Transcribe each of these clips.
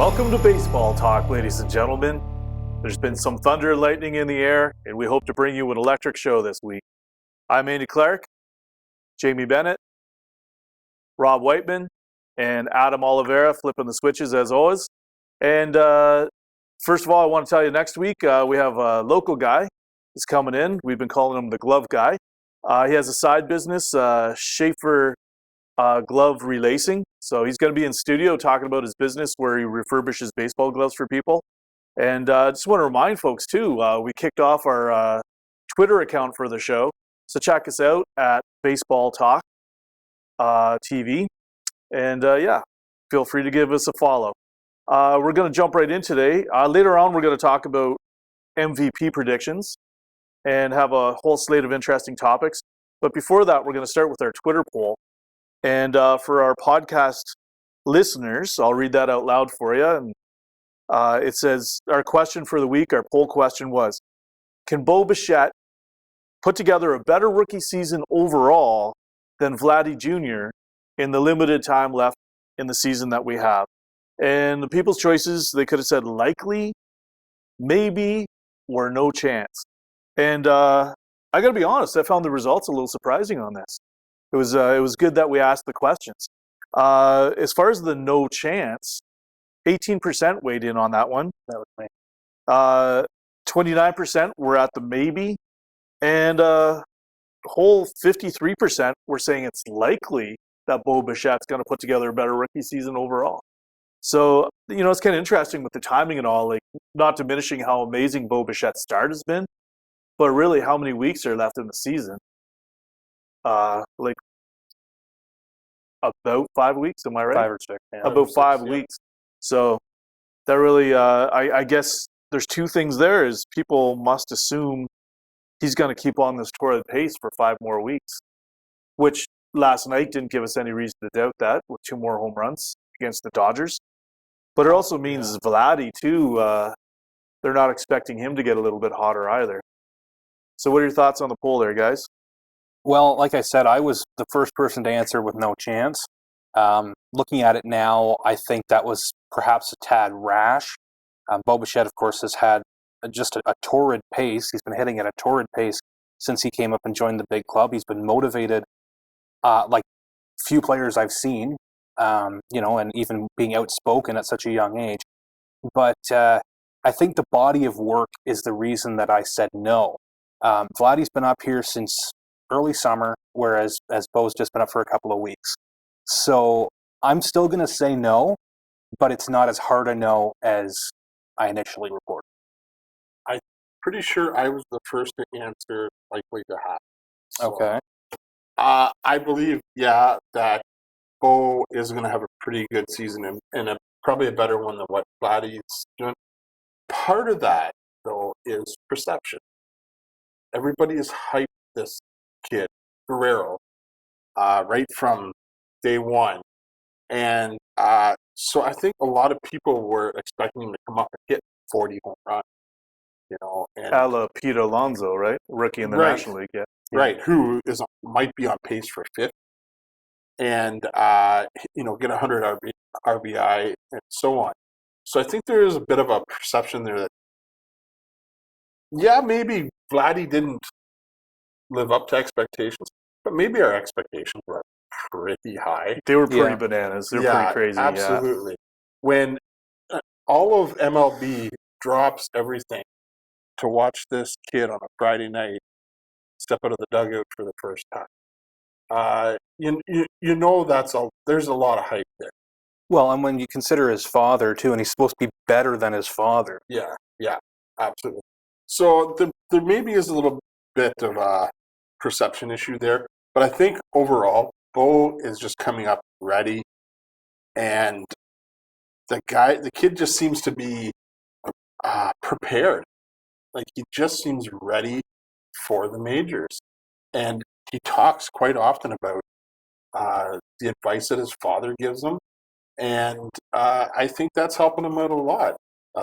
Welcome to Baseball Talk, ladies and gentlemen. There's been some thunder and lightning in the air, and we hope to bring you an electric show this week. I'm Andy Clark, Jamie Bennett, Rob Whiteman, and Adam Oliveira flipping the switches as always. And first of all, I want to tell you next week we have a local guy who's coming in. We've been calling him the Glove Guy. He has a side business, Schaefer Glove Relacing. So he's going to be in studio talking about his business where he refurbishes baseball gloves for people. And I just want to remind folks too, we kicked off our Twitter account for the show. So check us out at Baseball Talk TV. And feel free to give us a follow. We're going to jump right in today. Later on, we're going to talk about MVP predictions and have a whole slate of interesting topics. But before that, we're going to start with our Twitter poll. And for our podcast listeners, I'll read that out loud for you. And it says, our question for the week, our poll question was, can Bo Bichette put together a better rookie season overall than Vladdy Jr. in the limited time left in the season that we have? And the people's choices, they could have said likely, maybe, or no chance. And I got to be honest, I found the results a little surprising on this. It was good that we asked the questions. As far as the no chance, 18% weighed in on that one. That was me. 29% were at the maybe, and whole 53% were saying it's likely that Bo Bichette's going to put together a better rookie season overall. So, it's kind of interesting with the timing and all, like not diminishing how amazing Bo Bichette's start has been, but really how many weeks are left in the season. About 5 weeks, am I right? 5 or 6. Yeah. About 5 weeks. So that really, I guess there's two things there is people must assume he's going to keep on this torrid pace for 5 more weeks, which last night didn't give us any reason to doubt that with 2 more home runs against the Dodgers. But it also means Vladdy, too, they're not expecting him to get a little bit hotter either. So what are your thoughts on the poll there, guys? Well, like I said, I was the first person to answer with no chance. Looking at it now, I think that was perhaps a tad rash. Bo Bichette, of course, has had just a torrid pace. He's been hitting at a torrid pace since he came up and joined the big club. He's been motivated like few players I've seen, and even being outspoken at such a young age. But I think the body of work is the reason that I said no. Vladdy's been up here since early summer, whereas Bo's just been up for a couple of weeks. So I'm still going to say no, but it's not as hard a no as I initially reported. I'm pretty sure I was the first to answer likely to happen. So, okay. I believe, that Bo is going to have a pretty good season and probably a better one than what Vladdy's doing. Part of that, though, is perception. Everybody has hyped this kid, Guerrero, right from day one. And so I think a lot of people were expecting him to come up and hit 40 home runs. And A la Pete Alonso, right? Rookie in the National League, yeah. Right, who might be on pace for 5th. And, get 100 RBI and so on. So I think there is a bit of a perception there that, maybe Vladdy didn't live up to expectations, but maybe our expectations were pretty high. They were pretty bananas. They were pretty crazy. Absolutely. Yeah. When all of MLB drops everything to watch this kid on a Friday night step out of the dugout for the first time, there's a lot of hype there. Well, and when you consider his father, too, and he's supposed to be better than his father. Yeah, absolutely. So there maybe is a little bit of a perception issue there, but I think overall, Bo is just coming up ready, and the kid just seems to be prepared. Like, he just seems ready for the majors. And he talks quite often about the advice that his father gives him. And I think that's helping him out a lot.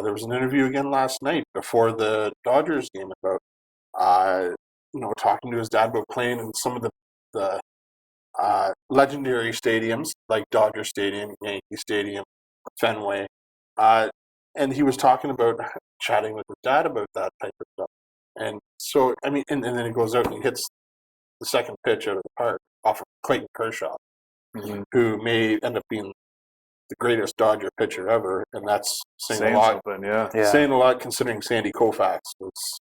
There was an interview again last night before the Dodgers game about, talking to his dad about playing in some of the legendary stadiums like Dodger Stadium, Yankee Stadium, Fenway. And he was talking about chatting with his dad about that type of stuff. And so, I mean, and then he goes out and he hits the second pitch out of the park off of Clayton Kershaw, who may end up being the greatest Dodger pitcher ever, and that's saying a lot. Something, yeah. Saying a lot considering Sandy Koufax was,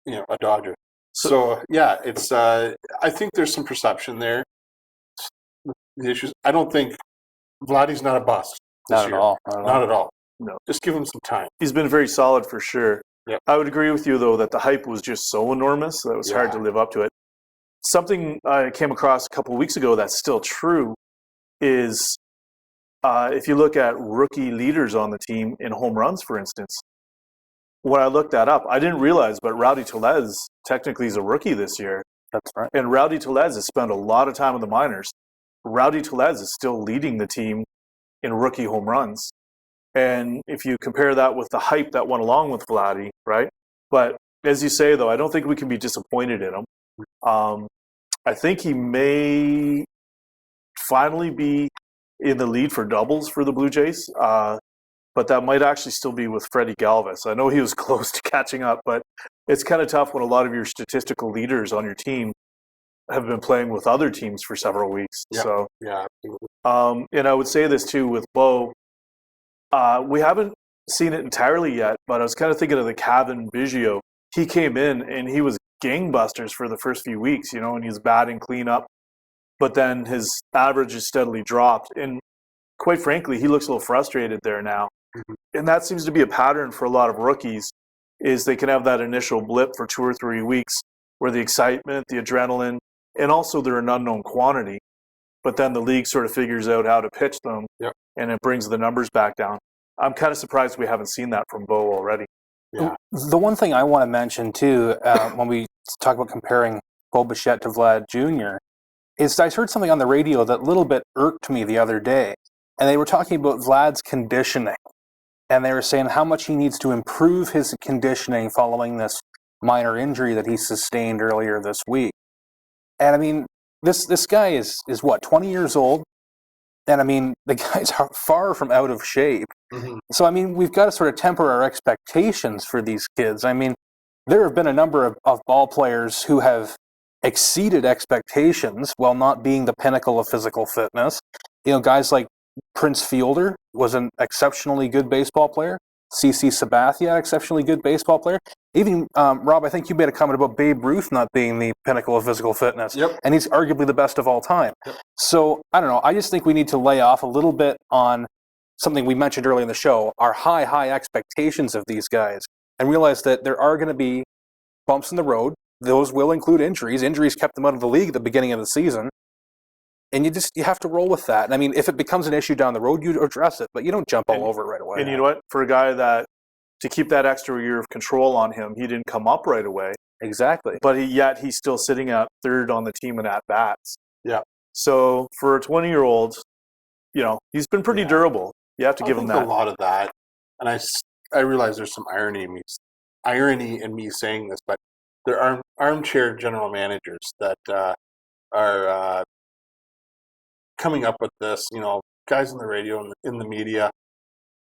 a Dodger. So yeah, it's. I think there's some perception there. The issues. I don't think Vladdy's not a bust this Not year. at all. Not at all. No. Just give him some time. He's been very solid for sure. Yep. I would agree with you, though, that the hype was just so enormous that it was hard to live up to it. Something I came across a couple of weeks ago that's still true is if you look at rookie leaders on the team in home runs, for instance, when I looked that up, I didn't realize, but Rowdy Tellez technically is a rookie this year. That's right. And Rowdy Tellez has spent a lot of time in the minors. Rowdy Tellez is still leading the team in rookie home runs. And if you compare that with the hype that went along with Vladdy, right? But as you say, though, I don't think we can be disappointed in him. I think he may finally be in the lead for doubles for the Blue Jays, but that might actually still be with Freddie Galvis. I know he was close to catching up, but it's kind of tough when a lot of your statistical leaders on your team have been playing with other teams for several weeks. Yeah. So, yeah, absolutely. And I would say this too with Bo. We haven't seen it entirely yet, but I was kind of thinking of the Kevin Biggio. He came in and he was gangbusters for the first few weeks, and he was batting clean up. But then his average has steadily dropped. And quite frankly, he looks a little frustrated there now. Mm-hmm. And that seems to be a pattern for a lot of rookies, is they can have that initial blip for 2 or 3 weeks where the excitement, the adrenaline, and also they're an unknown quantity. But then the league sort of figures out how to pitch them, and it brings the numbers back down. I'm kind of surprised we haven't seen that from Bo already. Yeah. The one thing I want to mention, too, when we talk about comparing Bo Bichette to Vlad Jr., is I heard something on the radio that a little bit irked me the other day. And they were talking about Vlad's conditioning. And they were saying how much he needs to improve his conditioning following this minor injury that he sustained earlier this week. And I mean, this guy is what, 20 years old? And I mean, the guy's far from out of shape. Mm-hmm. So, I mean, we've got to sort of temper our expectations for these kids. I mean, there have been a number of ball players who have exceeded expectations while not being the pinnacle of physical fitness. Guys like Prince Fielder was an exceptionally good baseball player. CC Sabathia, exceptionally good baseball player. Even, Rob, I think you made a comment about Babe Ruth not being the pinnacle of physical fitness. Yep. And he's arguably the best of all time. Yep. So, I don't know. I just think we need to lay off a little bit on something we mentioned earlier in the show, our high expectations of these guys, and realize that there are going to be bumps in the road. Those will include injuries. Injuries kept them out of the league at the beginning of the season. And you have to roll with that. And I mean, if it becomes an issue down the road, you address it, but you don't jump all over it right away. And you know what? For a guy to keep that extra year of control on him, he didn't come up right away. Exactly. But yet he's still sitting at third on the team in at-bats. Yeah. So for a 20-year-old, he's been pretty durable. You have to give him that. A lot of that. And I realize there's some irony in me saying this, but there are armchair general managers that are coming up with this, guys on the radio and in the media,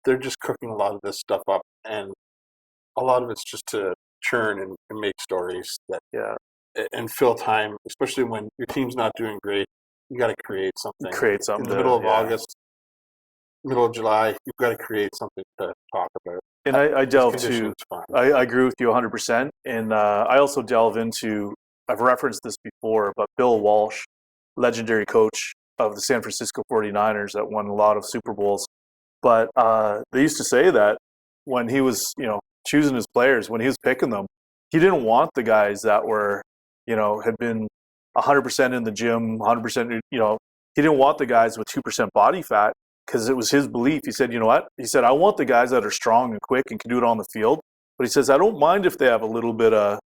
they're just cooking a lot of this stuff up, and a lot of it's just to churn and make stories and fill time, especially when your team's not doing great. You got to create something. In the middle of August, middle of July, you've got to create something to talk about. And I delve to, I agree with you 100%. And I also delve into, I've referenced this before, but Bill Walsh, legendary coach of the San Francisco 49ers that won a lot of Super Bowls. But they used to say that when he was, choosing his players, when he was picking them, he didn't want the guys that were, had been 100% in the gym, 100%, he didn't want the guys with 2% body fat because it was his belief. He said, you know what? He said, I want the guys that are strong and quick and can do it on the field. But he says, I don't mind if they have a little bit of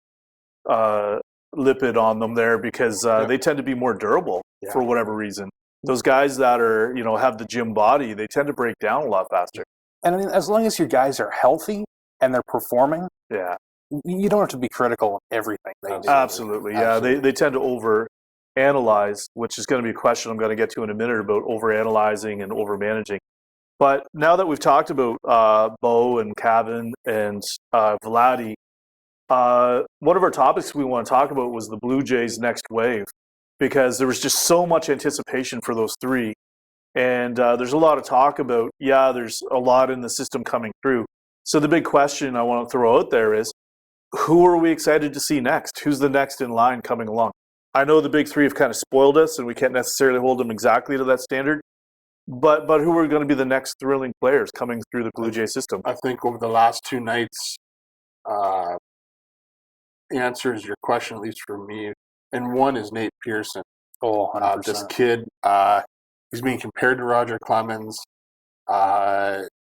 lipid on them there because they tend to be more durable for whatever reason. Those guys that are, have the gym body, they tend to break down a lot faster. And I mean, as long as your guys are healthy and they're performing, you don't have to be critical of everything they do. Absolutely, yeah. They tend to overanalyze, which is going to be a question I'm going to get to in a minute about overanalyzing and overmanaging. But now that we've talked about Bo and Cavan and Vladdy, one of our topics we want to talk about was the Blue Jays' next wave, because there was just so much anticipation for those three. And there's a lot of talk about, there's a lot in the system coming through. So the big question I want to throw out there is, who are we excited to see next? Who's the next in line coming along? I know the big three have kind of spoiled us, and we can't necessarily hold them exactly to that standard. But who are going to be the next thrilling players coming through the Blue Jay system? I think over the last two nights answers your question, at least for me. And one is Nate Pearson. Oh, 100%. This kid, he's being compared to Roger Clemens.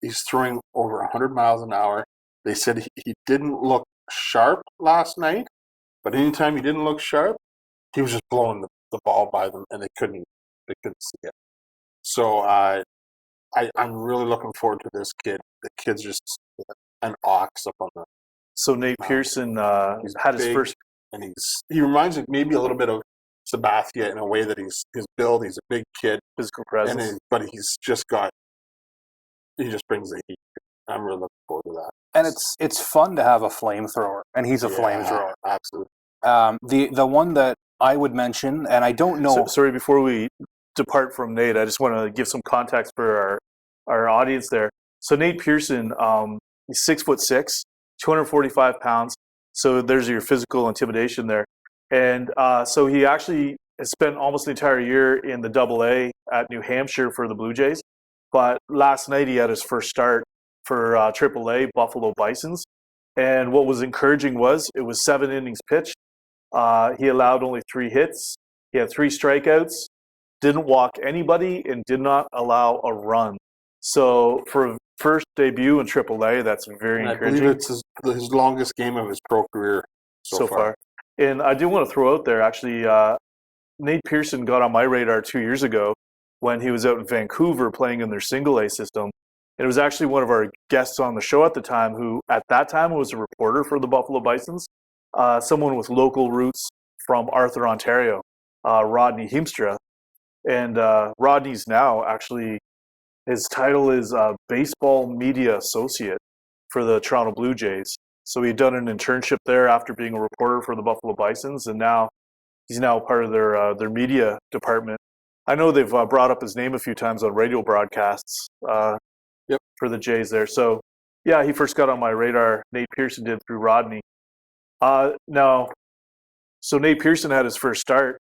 He's throwing over 100 miles an hour. They said he didn't look sharp last night, but anytime he didn't look sharp, he was just blowing the ball by them, and they couldn't see it. So I'm really looking forward to this kid. The kid's just an ox up on the. So Nate Pearson had his first, and he reminds me maybe a little bit of Sabathia in a way that his build. He's a big kid, physical presence, but he just brings the heat. I'm really looking forward to that. And it's fun to have a flamethrower, and he's a flamethrower. Absolutely. The one that I would mention, and I don't know. Sorry, before we depart from Nate, I just want to give some context for our audience there. So Nate Pearson, he's 6'6", 245 pounds. So there's your physical intimidation there. And so he actually has spent almost the entire year in the AA at New Hampshire for the Blue Jays. But last night he had his first start for AAA Buffalo Bisons. And what was encouraging was it was 7 innings pitched. He allowed only 3 hits. He had 3 strikeouts, didn't walk anybody, and did not allow a run. So for a first debut in AAA, that's very encouraging. I believe it's his longest game of his pro career so far. And I do want to throw out there, actually, Nate Pearson got on my radar 2 years ago when he was out in Vancouver playing in their single A system. And it was actually one of our guests on the show at the time who, at that time, was a reporter for the Buffalo Bisons, someone with local roots from Arthur, Ontario, Rodney Heemstra. And Rodney's now actually, his title is Baseball Media Associate for the Toronto Blue Jays. So he'd done an internship there after being a reporter for the Buffalo Bisons, and now he's now part of their media department. I know they've brought up his name a few times on radio broadcasts for the Jays there. So, yeah, he first got on my radar. Nate Pearson did through Rodney. So Nate Pearson had his first start,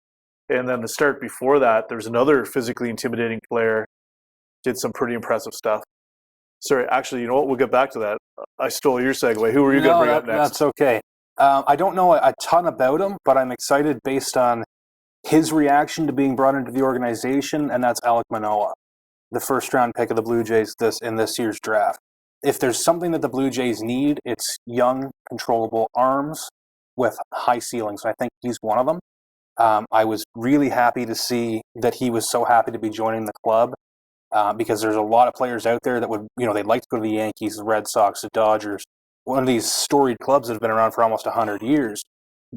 and then the start before that, there's another physically intimidating player, did some pretty impressive stuff. Sorry, actually, you know what? We'll get back to that. I stole your segue. Who are you going to bring up next? That's okay. I don't know a ton about him, but I'm excited based on his reaction to being brought into the organization, and that's Alek Manoah, the first-round pick of the Blue Jays in this year's draft. If there's something that the Blue Jays need, it's young, controllable arms with high ceilings. I think he's one of them. I was really happy to see that he was so happy to be joining the club. Because there's a lot of players out there that would, they'd like to go to the Yankees, the Red Sox, the Dodgers, one of these storied clubs that have been around for almost 100 years.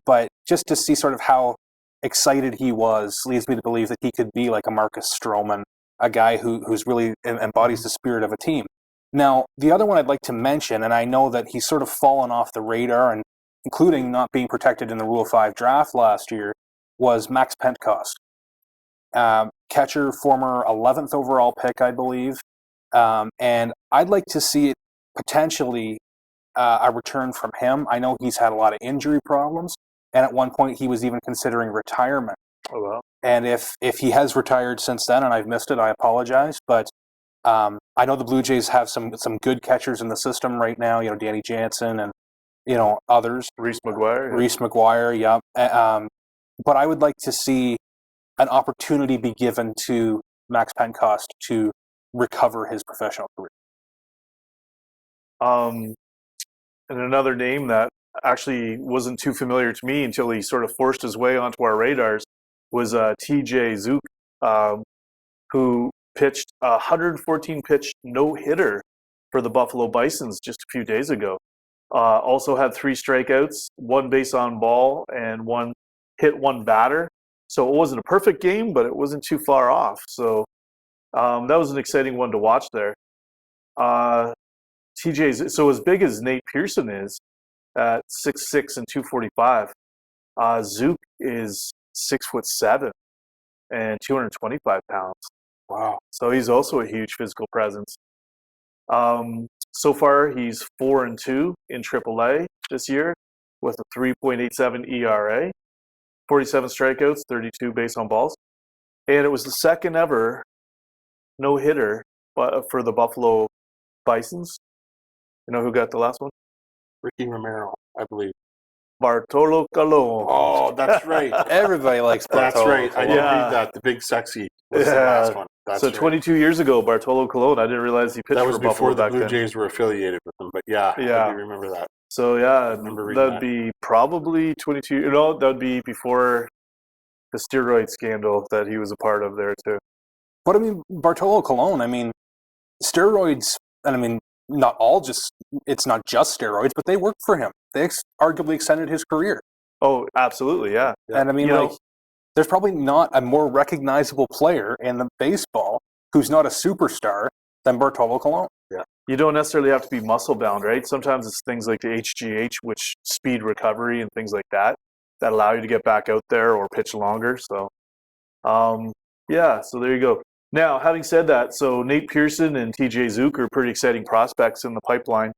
But just to see sort of how excited he was leads me to believe that he could be like a Marcus Stroman, a guy who's really embodies the spirit of a team. Now, the other one I'd like to mention, and I know that he's sort of fallen off the radar, and including not being protected in the Rule 5 draft last year, was Max Pentecost. Catcher, former 11th overall pick, I believe. And I'd like to see it potentially a return from him. I know he's had a lot of injury problems, and at one point he was even considering retirement. Oh, wow. And if he has retired since then, and I've missed it, I apologize. But I know the Blue Jays have some good catchers in the system right now, Danny Jansen and, others. Reese McGuire, yeah. But I would like to see an opportunity be given to Max Pentecost to recover his professional career. And another name that actually wasn't too familiar to me until he sort of forced his way onto our radars was TJ Zook, who pitched a 114-pitch no-hitter for the Buffalo Bisons just a few days ago. Also had 3 strikeouts, 1 base on ball, and 1 batter. So it wasn't a perfect game, but it wasn't too far off. So that was an exciting one to watch there. TJ's so as big as Nate Pearson is at 6'6" and 245. Zook is 6'7" and 225 pounds. Wow. So he's also a huge physical presence. So far, he's 4-2 in AAA this year with a 3.87 ERA, 47 strikeouts, 32 base on balls, and it was the second ever no hitter for the Buffalo Bisons. You know who got the last one? Ricky Romero, I believe. Bartolo Colon. Oh, that's right. Everybody likes That's Bartolo right. I did Yeah. read that. The big sexy was the last one. That's so right. 22 years ago, Bartolo Colon. I didn't realize he pitched That was for Buffalo before the back Blue then. Jays were affiliated with them. But yeah, Yeah. I do remember that. So yeah, remember reading that'd be probably 22. You know, that'd be before the steroid scandal that he was a part of there too. But I mean, Bartolo Colon, I mean, steroids, and I mean, it's not just steroids, but they worked for him. They arguably extended his career. Oh, absolutely, yeah. And I mean, there's probably not a more recognizable player in the baseball who's not a superstar than Bartolo Colon. Yeah. You don't necessarily have to be muscle bound, right? Sometimes it's things like the HGH, which speed recovery and things like that allow you to get back out there or pitch longer. So, yeah, so there you go. Now, having said that, so Nate Pearson and TJ Zook are pretty exciting prospects in the pipeline.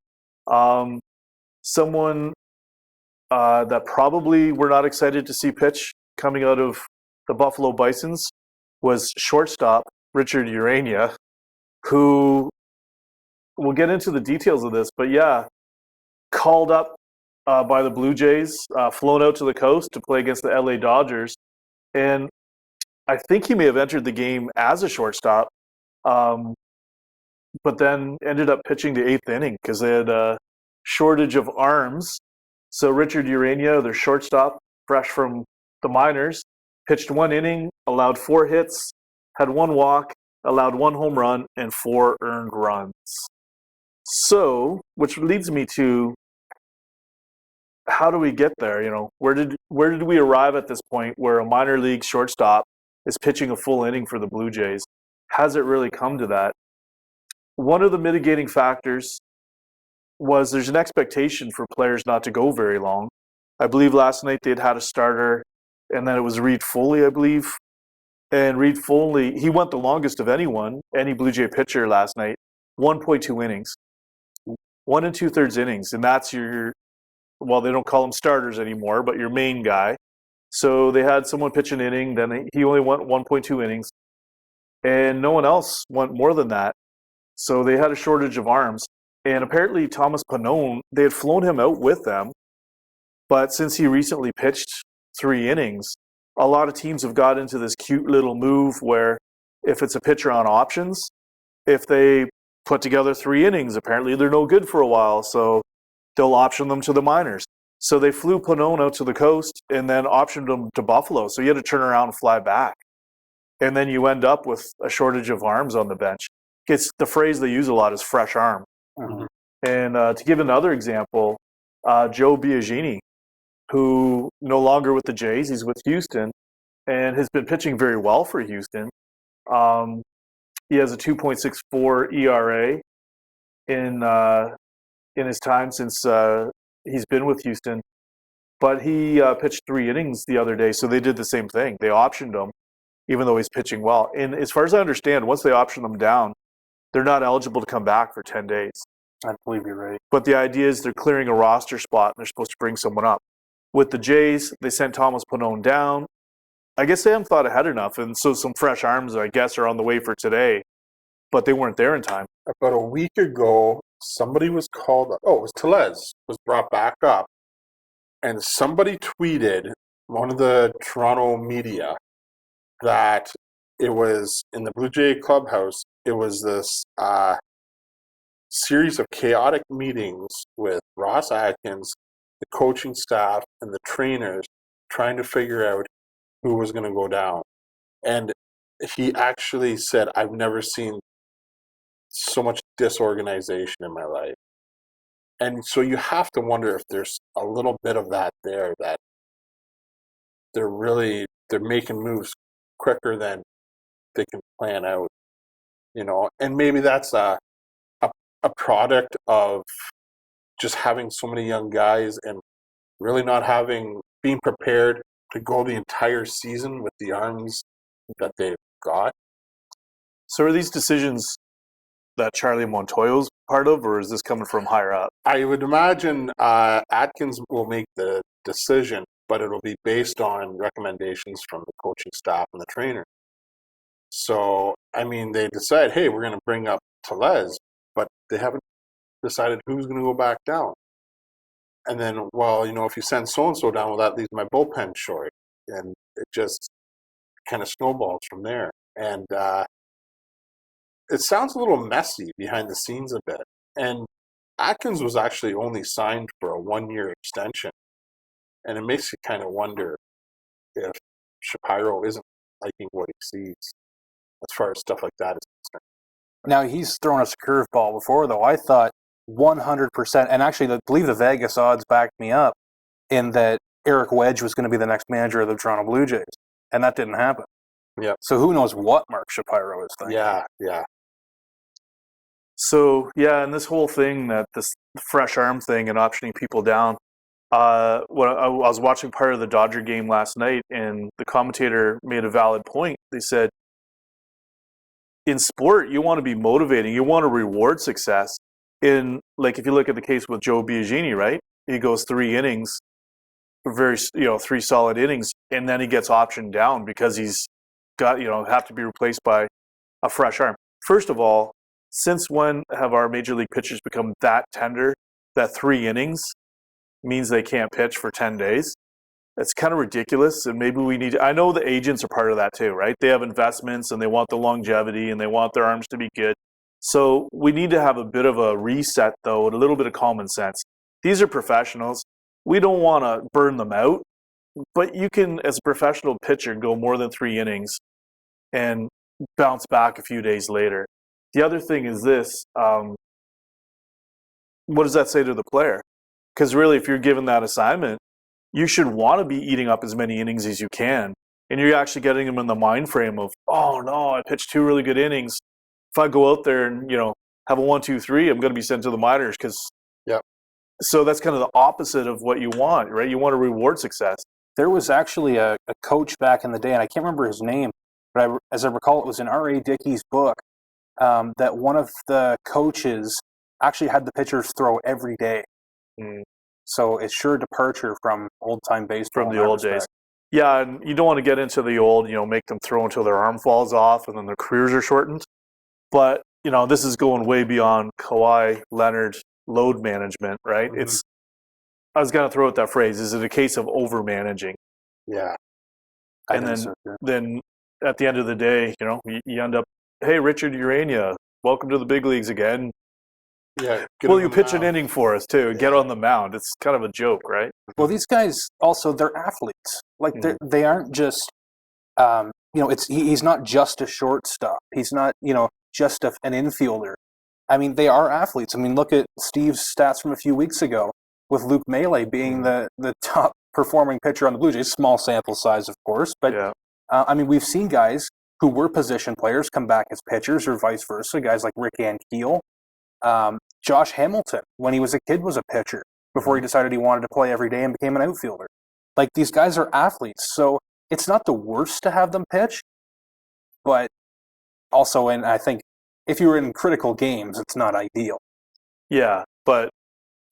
Someone that probably we're not excited to see pitch coming out of the Buffalo Bisons was shortstop Richard Urania, who we'll get into the details of this, but yeah, called up by the Blue Jays, flown out to the coast to play against the LA Dodgers, and I think he may have entered the game as a shortstop, but then ended up pitching the eighth inning because they had a shortage of arms. So Richard Urania, their shortstop, fresh from the minors, pitched one inning, allowed 4 hits, had 1 walk, allowed 1 home run, and 4 earned runs. So, which leads me to, how do we get there? You know, where did we arrive at this point where a minor league shortstop is pitching a full inning for the Blue Jays? Has it really come to that? One of the mitigating factors was there's an expectation for players not to go very long. I believe last night they'd had a starter, and then it was Reed Foley, I believe. And Reed Foley, he went the longest of any Blue Jay pitcher last night, 1.2 innings. 1 2/3 innings, and that's well, they don't call them starters anymore, but your main guy. So they had someone pitch an inning, then he only went 1.2 innings, and no one else went more than that. So they had a shortage of arms. And apparently Thomas Pannone, they had flown him out with them, but since he recently pitched 3 innings, a lot of teams have got into this cute little move where if it's a pitcher on options, if they put together 3 innings, apparently they're no good for a while, so they'll option them to the minors. So they flew Pannone out to the coast and then optioned him to Buffalo. So you had to turn around and fly back. And then you end up with a shortage of arms on the bench. It's the phrase they use a lot is fresh arm. Mm-hmm. And to give another example, Joe Biagini, who no longer with the Jays, he's with Houston, and has been pitching very well for Houston. He has a 2.64 ERA in his time since he's been with Houston. But he pitched 3 innings the other day, so they did the same thing. They optioned him, even though he's pitching well. And as far as I understand, once they option them down, they're not eligible to come back for 10 days. I believe you're right. But the idea is they're clearing a roster spot, and they're supposed to bring someone up. With the Jays, they sent Thomas Pannone down. I guess they haven't thought ahead enough, and so some fresh arms, I guess, are on the way for today, but they weren't there in time. About a week ago, somebody was called up. Oh, it was Tellez was brought back up, and somebody tweeted, one of the Toronto media, that it was in the Blue Jay clubhouse. It was this series of chaotic meetings with Ross Atkins, the coaching staff, and the trainers trying to figure out who was going to go down. And he actually said, I've never seen so much disorganization in my life. And so you have to wonder if there's a little bit of that there, that they're making moves quicker than they can plan out, you know. And maybe that's a a product of just having so many young guys and really not being prepared to go the entire season with the arms that they've got? So are these decisions that Charlie Montoyo's part of, or is this coming from higher up? I would imagine Atkins will make the decision, but it'll be based on recommendations from the coaching staff and the trainer. So, I mean, they decide, hey, we're going to bring up Tellez, but they haven't decided who's going to go back down. And then, well, if you send so-and-so down, well, that leaves my bullpen short. And it just kind of snowballs from there. And it sounds a little messy behind the scenes a bit. And Atkins was actually only signed for a 1-year extension. And it makes you kind of wonder if Shapiro isn't liking what he sees as far as stuff like that is concerned. Now, he's thrown us a curveball before, though. I thought 100%, and actually, I believe the Vegas odds backed me up in that Eric Wedge was going to be the next manager of the Toronto Blue Jays, and that didn't happen. Yeah. So who knows what Mark Shapiro is thinking. Yeah. So, yeah, and this whole thing, that this fresh arm thing and optioning people down, when I was watching part of the Dodger game last night, and the commentator made a valid point. They said, in sport, you want to be motivating. You want to reward success. If you look at the case with Joe Biagini, right? He goes 3 innings, 3 solid innings, and then he gets optioned down because he's got, have to be replaced by a fresh arm. First of all, since when have our major league pitchers become that tender that 3 innings means they can't pitch for 10 days? It's kind of ridiculous, and maybe I know the agents are part of that too, right? They have investments, and they want the longevity, and they want their arms to be good. So we need to have a bit of a reset, though, and a little bit of common sense. These are professionals. We don't want to burn them out, but you can, as a professional pitcher, go more than 3 innings and bounce back a few days later. The other thing is this, what does that say to the player? Because really, if you're given that assignment, you should want to be eating up as many innings as you can. And you're actually getting them in the mind frame of, oh no, I pitched 2 really good innings. If I go out there and, have a 1, 2, 3, I'm going to be sent to the minors. So that's kind of the opposite of what you want, right? You want to reward success. There was actually a coach back in the day, and I can't remember his name, but as I recall, it was in R.A. Dickey's book, that one of the coaches actually had the pitchers throw every day. So it's sure a departure from old-time baseball. From the old days. Yeah, and you don't want to get into the old, make them throw until their arm falls off and then their careers are shortened. But, this is going way beyond Kawhi Leonard load management, right? Mm-hmm. I was going to throw out that phrase, is it a case of over-managing? Yeah. And then at the end of the day, you end up, hey, Richard Urania, welcome to the big leagues again. Yeah. Will you pitch an inning for us, too? Yeah. Get on the mound. It's kind of a joke, right? Well, these guys also, they're athletes. Like, they aren't just, he's not just a shortstop. He's not, just an infielder. I mean, they are athletes. I mean, look at Steve's stats from a few weeks ago with Luke Maile being the top performing pitcher on the Blue Jays. Small sample size, of course. But, yeah. We've seen guys who were position players come back as pitchers or vice versa. Guys like Rick Ankiel. Josh Hamilton, when he was a kid, was a pitcher before he decided he wanted to play every day and became an outfielder. Like, these guys are athletes, so it's not the worst to have them pitch, but also, and I think if you're in critical games, it's not ideal. Yeah, but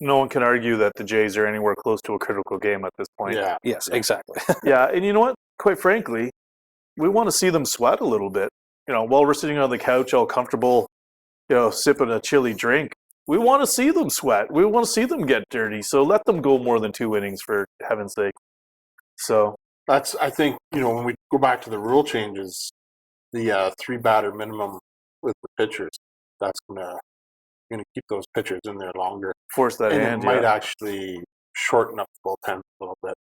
no one can argue that the Jays are anywhere close to a critical game at this point. Yeah. Yes, exactly. Yeah, and you know what? Quite frankly, we want to see them sweat a little bit. While we're sitting on the couch all comfortable, sipping a chilly drink, we want to see them sweat. We want to see them get dirty. So let them go more than 2 innings, for heaven's sake. So that's, I think, when we go back to the rule changes, the 3-batter minimum with the pitchers, that's gonna keep those pitchers in there longer. Force that hand. It might actually shorten up the bullpen a little bit.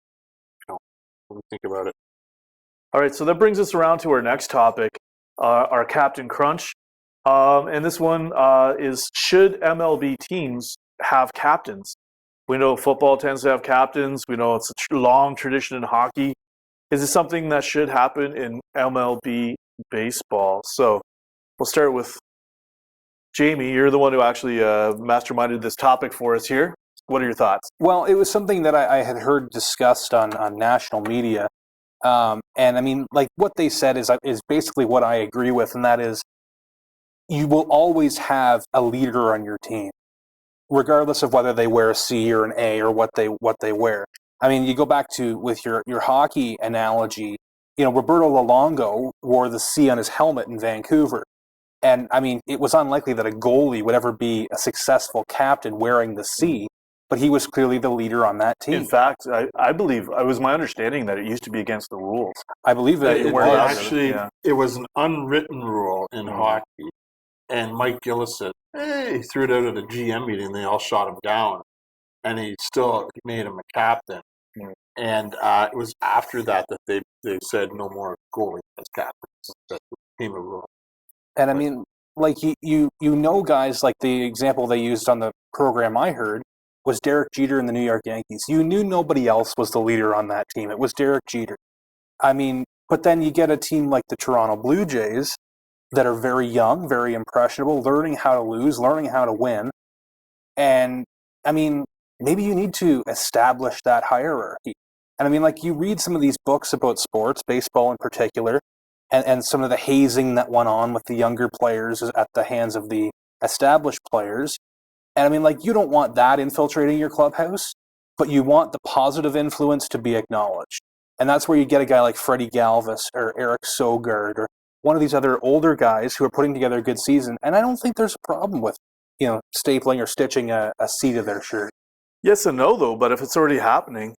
When you think about it. All right, so that brings us around to our next topic, our Captain Crunch. And this one is, should MLB teams have captains? We know football tends to have captains. We know it's a long tradition in hockey. Is it something that should happen in MLB baseball? So we'll start with Jamie, you're the one who actually masterminded this topic for us here. What are your thoughts? Well, it was something that I had heard discussed on national media. And I mean, like what they said is basically what I agree with, and that is you will always have a leader on your team, regardless of whether they wear a C or an A or what they wear. I mean, you go back to with your hockey analogy. You know, Roberto Luongo wore the C on his helmet in Vancouver. And I mean, it was unlikely that a goalie would ever be a successful captain wearing the C, but he was clearly the leader on that team. In fact, I believe it was my understanding that it used to be against the rules. I believe that you weren't allowed to, Actually, yeah. it was an unwritten rule in hockey. And Mike Gillis said, hey, he threw it out at a GM meeting. They all shot him down. And he made him a captain. And it was after that they said no more goalie as captains. That became a rule. And I mean, like you know guys like the example they used on the program I heard was Derek Jeter in the New York Yankees. You knew nobody else was the leader on that team. It was Derek Jeter. I mean, but then you get a team like the Toronto Blue Jays that are very young, very impressionable, learning how to lose, learning how to win. And I mean, maybe you need to establish that hierarchy. And I mean, like you read some of these books about sports, baseball in particular, and some of the hazing that went on with the younger players at the hands of the established players. And I mean, like, you don't want that infiltrating your clubhouse, but you want the positive influence to be acknowledged. And that's where you get a guy like Freddie Galvis or Eric Sogard or one of these other older guys who are putting together a good season. And I don't think there's a problem with, you know, stapling or stitching a C to their shirt. Yes and no, though, but if it's already happening,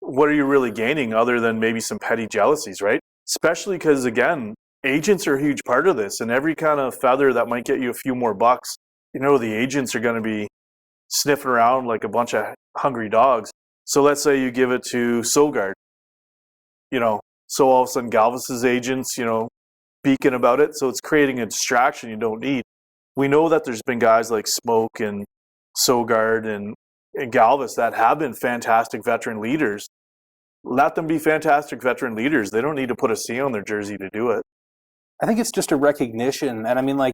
what are you really gaining other than maybe some petty jealousies, right? Especially because, again, agents are a huge part of this, and every kind of feather that might get you a few more bucks, you know, the agents are going to be sniffing around like a bunch of hungry dogs. So let's say you give it to Sogard, you know, so all of a sudden Galvis's agents, you know, beacon about it. So it's creating a distraction you don't need. We know that there's been guys like Smoke and Sogard and Galvis that have been fantastic veteran leaders. Let them be fantastic veteran leaders. They don't need to put a C on their jersey to do it. I think it's just a recognition. And I mean, like,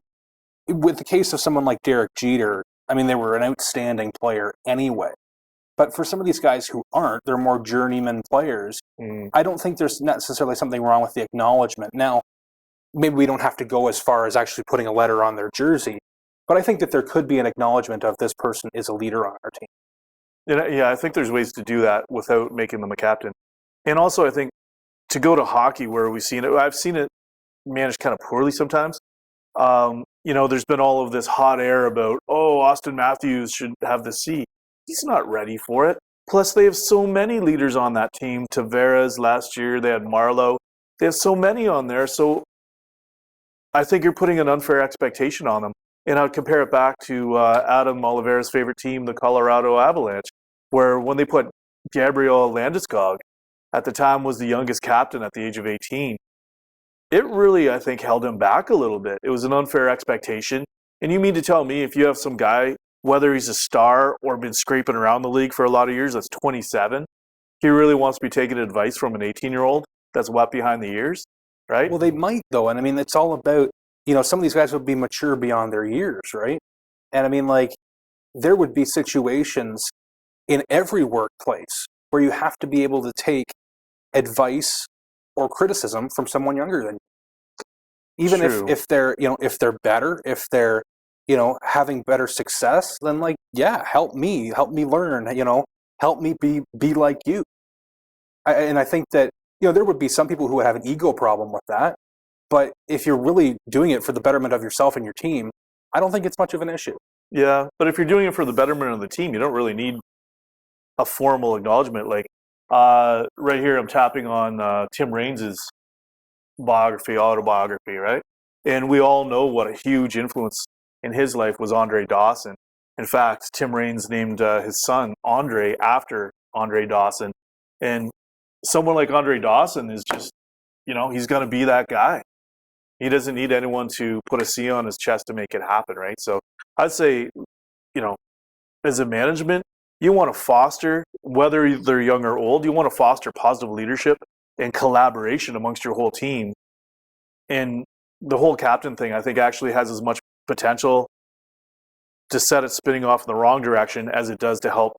with the case of someone like Derek Jeter, I mean, they were an outstanding player anyway. But for some of these guys who aren't, they're more journeyman players. I don't think there's necessarily something wrong with the acknowledgement. Now, maybe we don't have to go as far as actually putting a letter on their jersey, but I think that there could be an acknowledgement of this person is a leader on our team. Yeah, I think there's ways to do that without making them a captain. And also, I think to go to hockey where we've seen it, I've seen it managed kind of poorly sometimes. You know, there's been all of this hot air about, oh, Austin Matthews should have the C. He's not ready for it. Plus, they have so many leaders on that team. Tavares last year, they had Marlowe. They have so many on there. So I think you're putting an unfair expectation on them. And I'd compare it back to Adam Oliveira's favorite team, the Colorado Avalanche, where when they put Gabriel Landeskog, at the time was the youngest captain at the age of 18, it really, I think, held him back a little bit. It was an unfair expectation. And you mean to tell me if you have some guy, whether he's a star or been scraping around the league for a lot of years, that's 27, he really wants to be taking advice from an 18-year-old that's wet behind the ears, right? Well, they might, though. And I mean, it's all about, you know, some of these guys would be mature beyond their years, right? And I mean, like, there would be situations in every workplace where you have to be able to take advice or criticism from someone younger than you. Even if they're, you know, if they're better, if they're, you know, having better success, then like, yeah, help me learn, you know, help me be like you. And I think that, you know, there would be some people who would have an ego problem with that. But if you're really doing it for the betterment of yourself and your team, I don't think it's much of an issue. Yeah, but if you're doing it for the betterment of the team, you don't really need a formal acknowledgement. Like right here, I'm tapping on Tim Raines' autobiography, right? And we all know what a huge influence in his life was Andre Dawson. In fact, Tim Raines named his son Andre after Andre Dawson. And someone like Andre Dawson is just, you know, he's going to be that guy. He doesn't need anyone to put a C on his chest to make it happen, right? So I'd say, you know, as a management, you want to foster, whether they're young or old, you want to foster positive leadership and collaboration amongst your whole team. And the whole captain thing, I think, actually has as much potential to set it spinning off in the wrong direction as it does to help.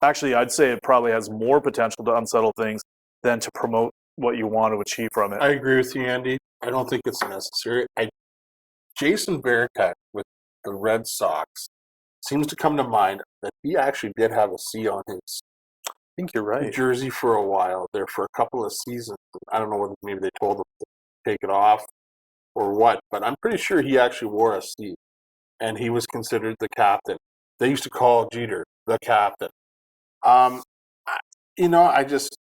Actually, I'd say it probably has more potential to unsettle things than to promote what you want to achieve from it. I agree with you, Andy. I don't think it's necessary. Jason Varitek with the Red Sox seems to come to mind that he actually did have a C on his I think you're right. jersey for a while there for a couple of seasons. I don't know whether maybe they told him to take it off or what, but I'm pretty sure he actually wore a C, and he was considered the captain. They used to call Jeter the captain.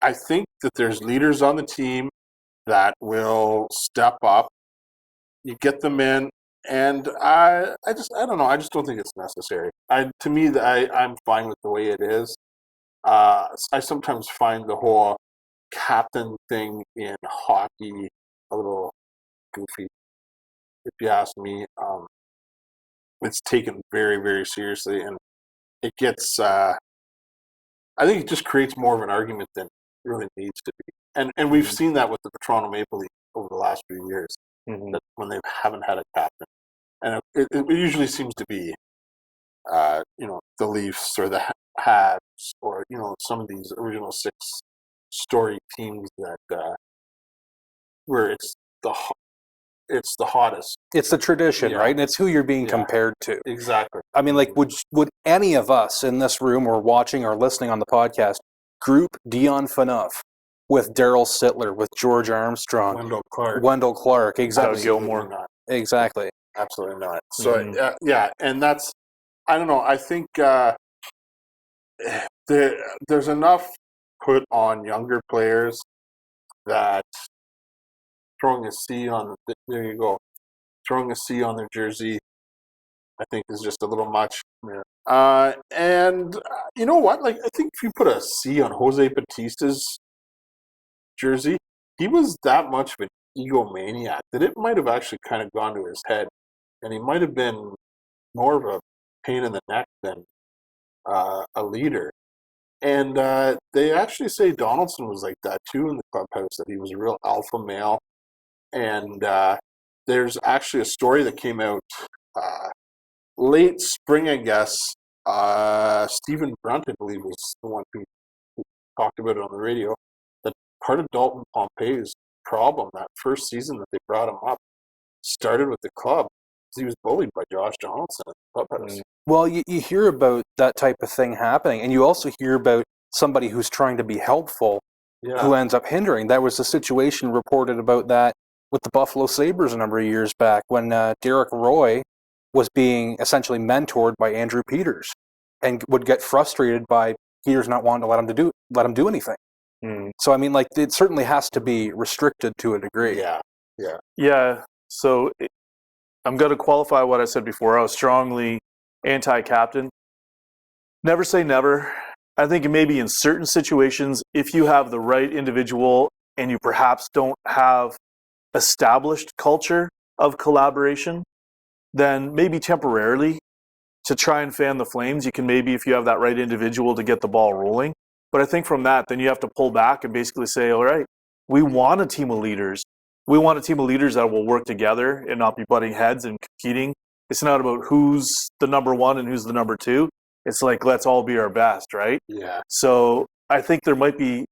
I think that there's leaders on the team that will step up. You get them in, and I don't know. I just don't think it's necessary. I'm fine with the way it is. I sometimes find the whole captain thing in hockey a little goofy, if you ask me. It's taken very, very seriously, and it gets. I think it just creates more of an argument than it really needs to be. And we've seen that with the Toronto Maple Leaf over the last few years, that when they haven't had a captain. And it usually seems to be, the Leafs or the Habs or, some of these original six-story teams that where it's the hottest. It's the tradition, Yeah. right? And it's who you're being Yeah. compared to. Exactly. I mean, like, would any of us in this room or watching or listening on the podcast group Dion Phaneuf with Darryl Sittler, with George Armstrong, Wendell Clark, exactly, Doug Gilmore. Not. Exactly. Absolutely not. So and that's, I don't know. I think there's enough put on younger players that throwing a C on their jersey, I think is just a little much. Yeah. And you know what? Like, I think if you put a C on Jose Batista's jersey, he was that much of an egomaniac that it might have actually kind of gone to his head, and he might have been more of a pain in the neck than a leader. And they actually say Donaldson was like that too in the clubhouse, that he was a real alpha male. And there's actually a story that came out late spring, I guess. Stephen Brunt, I believe, was the one who talked about it on the radio, that part of Dalton Pompey's problem that first season that they brought him up started with the club. He was bullied by Josh Donaldson at the clubhouse. Well, you hear about that type of thing happening, and you also hear about somebody who's trying to be helpful who ends up hindering. There was a situation reported about that with the Buffalo Sabres a number of years back when Derek Roy was being essentially mentored by Andrew Peters and would get frustrated by Peters not wanting to let him do anything. So, I mean, like, it certainly has to be restricted to a degree. Yeah. So I'm going to qualify what I said before. I was strongly anti-captain. Never say never. I think maybe in certain situations, if you have the right individual and you perhaps don't have established culture of collaboration, then maybe temporarily to try and fan the flames, you can maybe, if you have that right individual, to get the ball rolling. But I think from that, then you have to pull back and basically say, all right, we want a team of leaders. We want a team of leaders that will work together and not be butting heads and competing. It's not about who's the number one and who's the number two. It's like, let's all be our best, right? Yeah. So I think there might be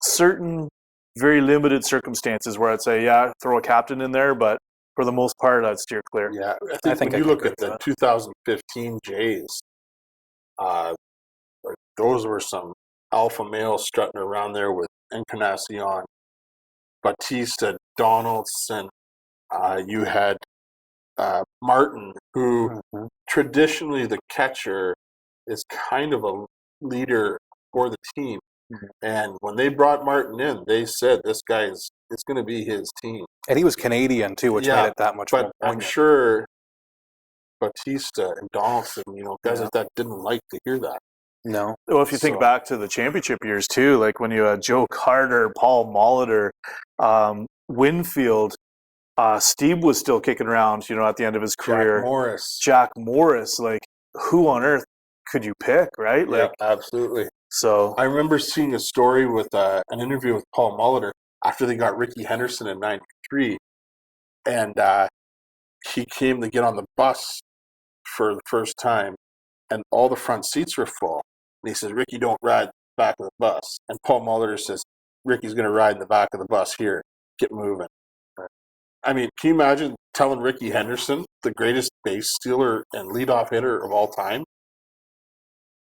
certain very limited circumstances where I'd say, yeah, throw a captain in there, but for the most part, I'd steer clear. Yeah, I think when you look at the 2015 Jays, those were some alpha males strutting around there with Encarnacion, Batista, Donaldson. You had Martin, who traditionally the catcher is kind of a leader for the team. And when they brought Martin in, they said this guy it's going to be his team. And he was Canadian too, which made it that much more But I'm sure Batista and Donaldson, guys like that didn't like to hear that. No. Well, if you think back to the championship years too, like when you had Joe Carter, Paul Molitor, Winfield, Steve was still kicking around, at the end of his career. Jack Morris, like, who on earth could you pick, right? Like, absolutely. So I remember seeing a story with an interview with Paul Molitor after they got Ricky Henderson in '93, and he came to get on the bus for the first time, and all the front seats were full. And he says, Ricky, don't ride the back of the bus. And Paul Molitor says, Ricky's going to ride in the back of the bus here. Get moving. I mean, can you imagine telling Ricky Henderson, the greatest base stealer and leadoff hitter of all time,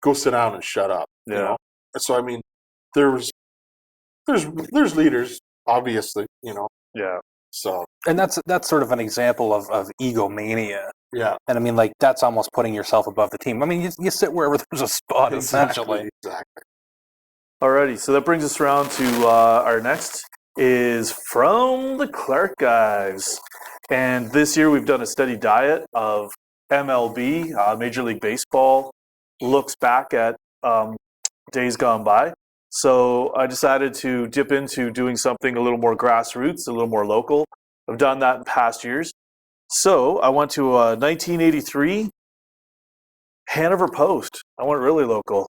go sit down and shut up? Yeah. You know? So, I mean, there's leaders, obviously, you know. Yeah. So, And that's sort of an example of egomania. yeah. And I mean, like, that's almost putting yourself above the team. I mean, you sit wherever there's a spot, essentially. Exactly. Alrighty, so that brings us around to our next is from the Clark guys. And this year we've done a steady diet of MLB, Major League Baseball, looks back at days gone by. So I decided to dip into doing something a little more grassroots, a little more local. I've done that in past years. So I went to a 1983 Hanover Post. I went really local.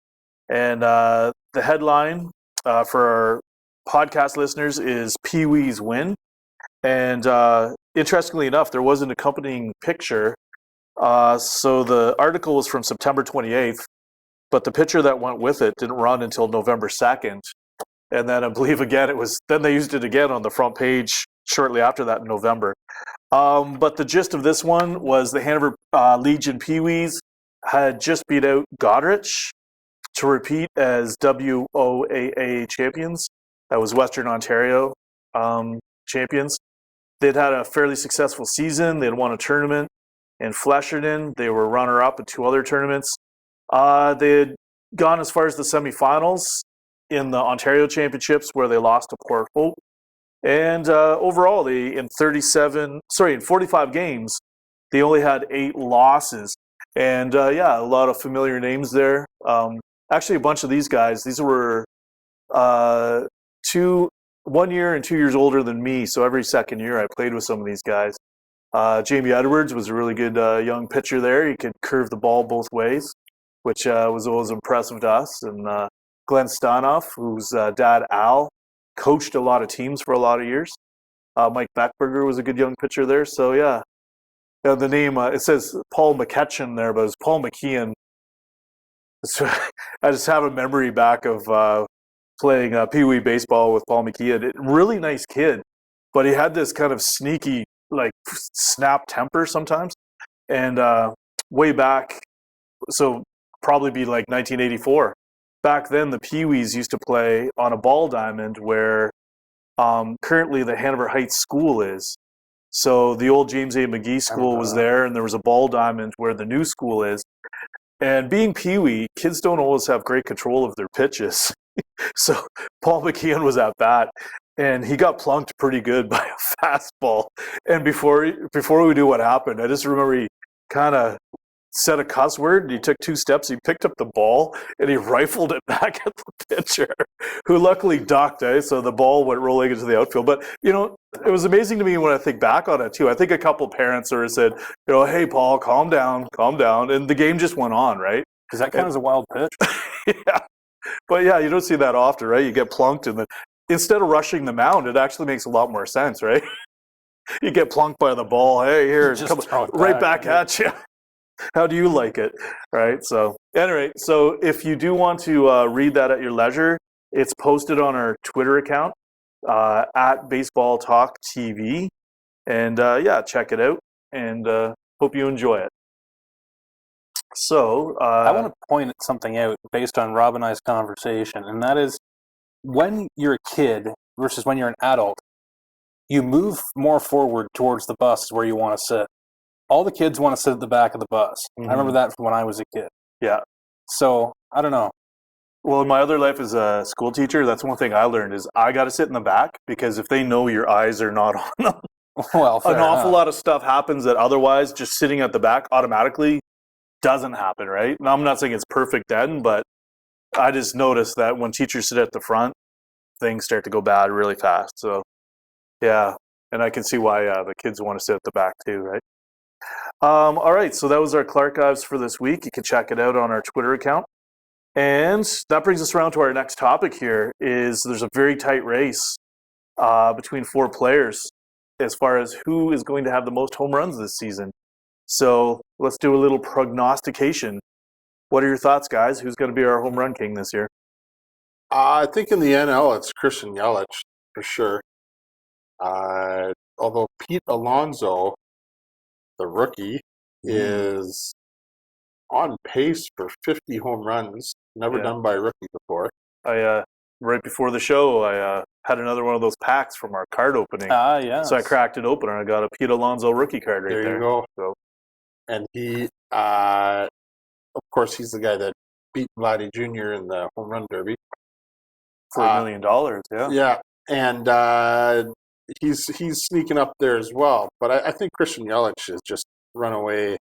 And the headline for our podcast listeners is Pee Wee's Win. And interestingly enough, there was an accompanying picture. So the article was from September 28th, but the picture that went with it didn't run until November 2nd. And then I believe again, then they used it again on the front page shortly after that in November. But the gist of this one was the Hanover Legion Pee Wees had just beat out Godrich to repeat as WOAA champions. That was Western Ontario champions. They'd had a fairly successful season. They'd won a tournament in Flesherton. They were runner-up in 2 other tournaments. They had gone as far as the semifinals in the Ontario Championships, where they lost to Port Hope. And overall, in 45 games, they only had 8 losses. And a lot of familiar names there. Actually, a bunch of these guys, these were 1 year and 2 years older than me. So every second year I played with some of these guys. Jamie Edwards was a really good young pitcher there. He could curve the ball both ways, which was always impressive to us. And Glenn Stanoff, whose dad Al coached a lot of teams for a lot of years. Mike Beckberger was a good young pitcher there. So yeah, the name, it says Paul McKetchin there, but it's Paul McKeon. I just have a memory back of playing Pee Wee baseball with Paul McKeon. Really nice kid, but he had this kind of sneaky, like, snap temper sometimes. And way back, so probably be like 1984. Back then, the Pee Wees used to play on a ball diamond where currently the Hanover Heights School is. So the old James A. McGee School was there, and there was a ball diamond where the new school is. And being Pee Wee, kids don't always have great control of their pitches. So Paul McKeon was at bat, and he got plunked pretty good by a fastball. And before we knew what happened, I just remember he kind of said a cuss word, and he took 2 steps, he picked up the ball, and he rifled it back at the pitcher, who luckily ducked, so the ball went rolling into the outfield. But, it was amazing to me when I think back on it, too. I think a couple parents sort of said, hey, Paul, calm down, and the game just went on, right? Does that count as a wild pitch? Yeah. But, yeah, you don't see that often, right? You get plunked, and instead of rushing the mound, it actually makes a lot more sense, right? You get plunked by the ball, hey, here, just come right back at you. How do you like it? Right. So anyway, so if you do want to read that at your leisure, it's posted on our Twitter account at Baseball Talk TV. And check it out, and hope you enjoy it. So I want to point something out based on Rob and I's conversation, and that is when you're a kid versus when you're an adult, you move more forward towards the bus where you want to sit. All the kids want to sit at the back of the bus. Mm-hmm. I remember that from when I was a kid. Yeah. So, I don't know. Well, in my other life as a school teacher, that's one thing I learned is I got to sit in the back, because if they know your eyes are not on them, well, an awful lot of stuff happens that otherwise just sitting at the back automatically doesn't happen, right? Now, I'm not saying it's perfect then, but I just noticed that when teachers sit at the front, things start to go bad really fast. So, yeah. And I can see why the kids want to sit at the back too, right? All right, so that was our Clark Ives for this week. You can check it out on our Twitter account. And that brings us around to our next topic here is there's a very tight race between 4 players. as far as who is going to have the most home runs this season. So let's do a little prognostication. What are your thoughts, guys? Who's going to be our home run king this year? I think in the NL, it's Christian Yelich for sure. Although Pete Alonso, the rookie, is on pace for 50 home runs, never done by a rookie before. Right before the show, I had another one of those packs from our card opening. Yes. So I cracked it open and I got a Pete Alonso rookie card right there. There you go. So. And he, of course, he's the guy that beat Vladdy Jr. in the home run derby. For $1 million, yeah. Yeah, and he's sneaking up there as well. But I think Christian Yelich is just runaway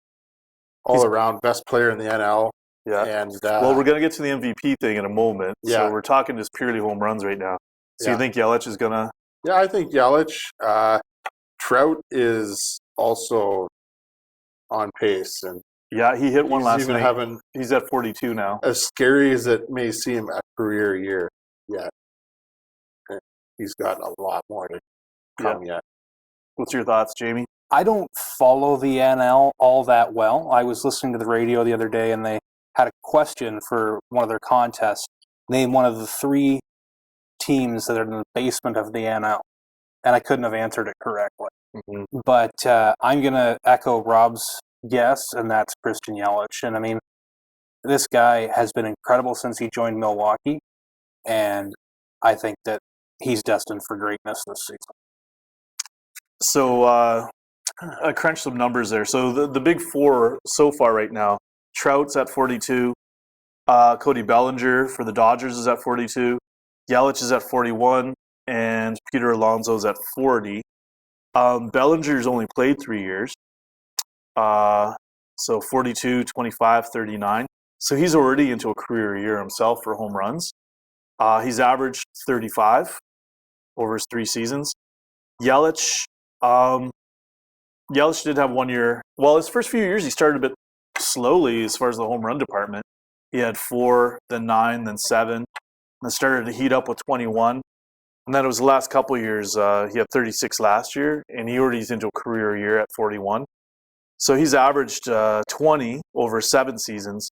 all-around best player in the NL. Yeah. And well, we're going to get to the MVP thing in a moment. Yeah. So we're talking just purely home runs right now. So you think Yelich is going to? Yeah, I think Yelich. Trout is also on pace, and yeah, he hit one last night. He's at 42 now. As scary as it may seem, a career year yet. He's got a lot more to come yet. What's your thoughts, Jamie? I don't follow the NL all that well. I was listening to the radio the other day, and they had a question for one of their contests. Name one of the 3 teams that are in the basement of the NL. And I couldn't have answered it correctly. Mm-hmm. But I'm going to echo Rob's guess, and that's Christian Yelich. And I mean, this guy has been incredible since he joined Milwaukee, and I think that he's destined for greatness this season. So I crunched some numbers there. So the big 4 so far right now, Trout's at 42, Cody Bellinger for the Dodgers is at 42, Yelich is at 41, and Peter Alonso's at 40. Bellinger's only played 3 years. So 42, 25, 39. So he's already into a career year himself for home runs. He's averaged 35 over his 3 seasons. Yelich did have 1 year. Well, his first few years he started a bit slowly as far as the home run department. He had 4, then 9, then 7, and then started to heat up with 21. And then it was the last couple of years. He had 36 last year, and he already is into a career year at 41. So he's averaged 20 over 7 seasons,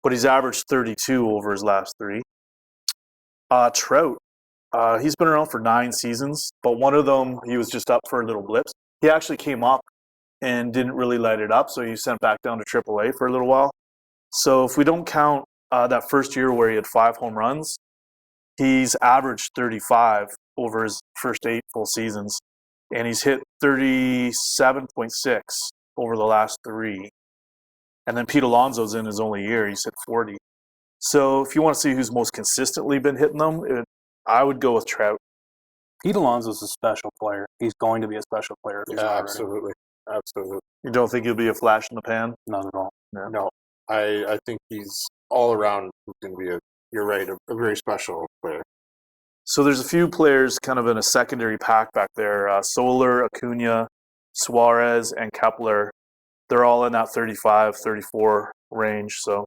but he's averaged 32 over his last 3. Trout, he's been around for 9 seasons, but one of them he was just up for little blips. He actually came up and didn't really light it up, so he sent back down to AAA for a little while. So if we don't count that first year where he had 5 home runs, he's averaged 35 over his first 8 full seasons, and he's hit 37.6 over the last 3. And then Pete Alonso's in his only year. He's hit 40. So if you want to see who's most consistently been hitting them, I would go with Trout. Pete Alonso's a special player. He's going to be a special player. If he's absolutely. Absolutely. You don't think he'll be a flash in the pan? Not at all. No. I think he's all around going to be, you're right, a very special player. So there's a few players kind of in a secondary pack back there. Soler, Acuna, Suarez, and Kepler. They're all in that 35, 34 range. So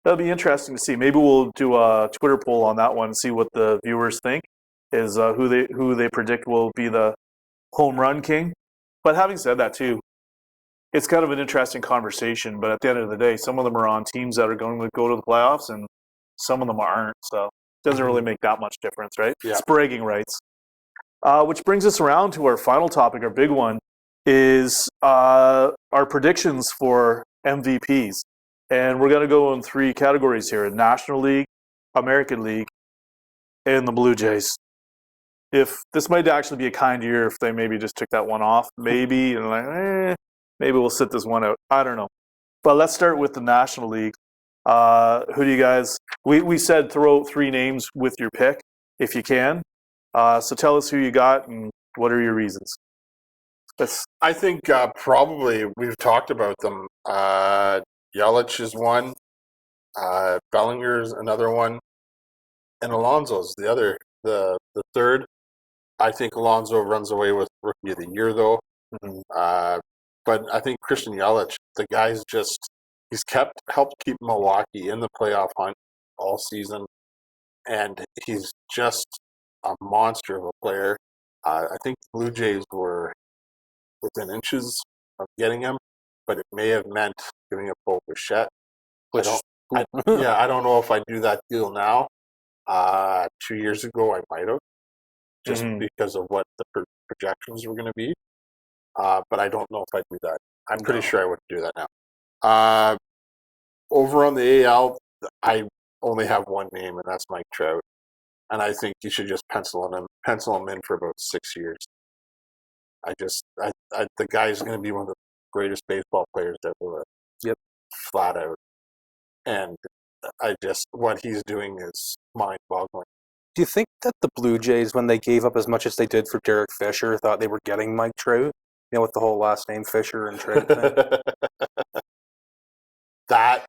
that'll be interesting to see. Maybe we'll do a Twitter poll on that one and see what the viewers think is who they predict will be the home run king. But having said that too, it's kind of an interesting conversation. But at the end of the day, some of them are on teams that are going to go to the playoffs, and some of them aren't. So it doesn't really make that much difference, right? Yeah. It's bragging rights. Which brings us around to our final topic, our big one, is our predictions for MVPs. And we're going to go in 3 categories here: National League, American League, and the Blue Jays. If this might actually be a kind year if they maybe just took that one off, maybe, and maybe we'll sit this one out. I don't know. But let's start with the National League. Who do you guys? We said throw 3 names with your pick if you can. So tell us who you got and what are your reasons. I think probably we've talked about them. Yelich is one, Bellinger's another one, and Alonso's the other, the third. I think Alonso runs away with Rookie of the Year, though. Mm-hmm. But I think Christian Yelich, the guy's he's helped keep Milwaukee in the playoff hunt all season, and he's just a monster of a player. I think the Blue Jays were within inches of getting him, but it may have meant giving up Bo Bichette. Which, I don't know if I do that deal now. 2 years ago, I might have, just because of what the projections were going to be. But I don't know if I do that. I'm pretty sure I wouldn't do that now. Over on the AL, I only have one name, and that's Mike Trout. And I think you should just pencil him in for about 6 years. The guy's going to be one of the greatest baseball players ever lived. Yep. Flat out. And what he's doing is mind-boggling. Do you think that the Blue Jays, when they gave up as much as they did for Derek Fisher, thought they were getting Mike Trout? With the whole last name Fisher and Trout thing? That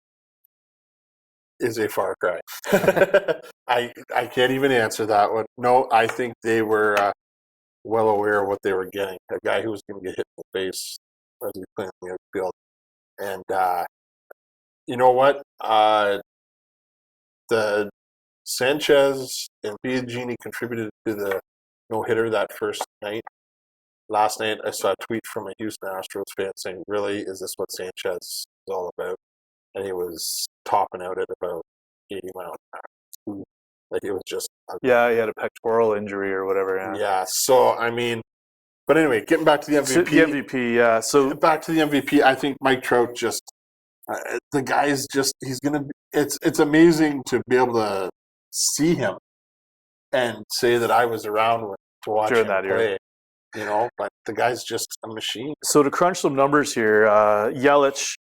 is a far cry. I can't even answer that one. No, I think they were well aware of what they were getting. A guy who was going to get hit in the face as he played in the outfield. And you know what? The Sanchez and Biagini contributed to the no-hitter that first night. Last night, I saw a tweet from a Houston Astros fan saying, really, is this what Sanchez is all about? And he was topping out at about 80 miles an hour. Like, it was just... Yeah, he had a pectoral injury or whatever. Yeah, so, I mean... But anyway, getting back to the MVP. So the MVP, yeah. So back to the MVP, I think Mike Trout just... the guy is just... He's going to be... It's amazing to be able to see him and say that I was around to watch him play. But the guy's just a machine. So to crunch some numbers here, Yelich